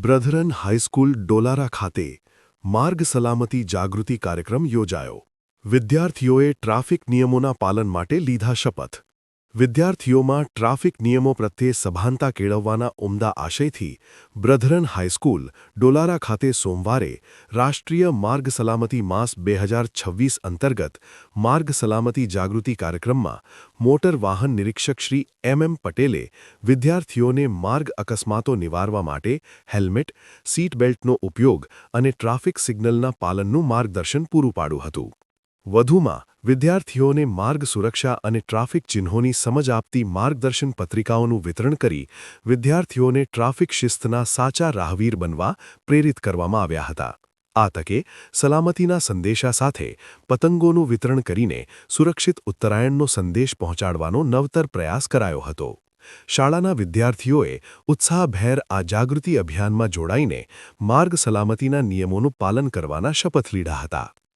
Brethren high school ડોલારા ખાતે માર્ગ સલામતી જાગૃતિ કાર્યક્રમ યોજાયો. વિદ્યાર્થીઓએ ટ્રાફિક નિયમોના પાલન માટે લીધા શપથ. વિદ્યાર્થીઓમાં ટ્રાફિક નિયમો પ્રત્યે સભાનતા કેળવવાના ઉમદા આશયથી બ્રધરન હાઈસ્કૂલ ડોલારા ખાતે સોમવારે રાષ્ટ્રીય માર્ગ સલામતી માસ 2026 અંતર્ગત માર્ગ સલામતી જાગૃતિ કાર્યક્રમમાં મોટર વાહન નિરીક્ષક શ્રી એમ પટેલે વિદ્યાર્થીઓને માર્ગ અકસ્માતો નિવારવા માટે હેલ્મેટ, સીટ બેલ્ટનો ઉપયોગ અને ટ્રાફિક સિગ્નલના પાલનનું માર્ગદર્શન પૂરું પાડ્યું હતું. વધુમાં વિદ્યાર્થીઓને માર્ગ સુરક્ષા અને ટ્રાફિક ચિહ્નોની સમજ આપતી માર્ગદર્શન પત્રિકાઓનું વિતરણ કરી વિદ્યાર્થીઓને ટ્રાફિક શિસ્તના સાચા રાહવીર બનવા પ્રેરિત કરવામાં આવ્યા હતા. આ તકે સલામતીના સંદેશા સાથે પતંગોનું વિતરણ કરીને સુરક્ષિત ઉત્તરાયણનો સંદેશ પહોંચાડવાનો નવતર પ્રયાસ કરાયો હતો. શાળાના વિદ્યાર્થીઓએ ઉત્સાહભેર આ જાગૃતિ અભિયાનમાં જોડાઈને માર્ગ સલામતીના નિયમોનું પાલન કરવાના શપથ લીધા હતા.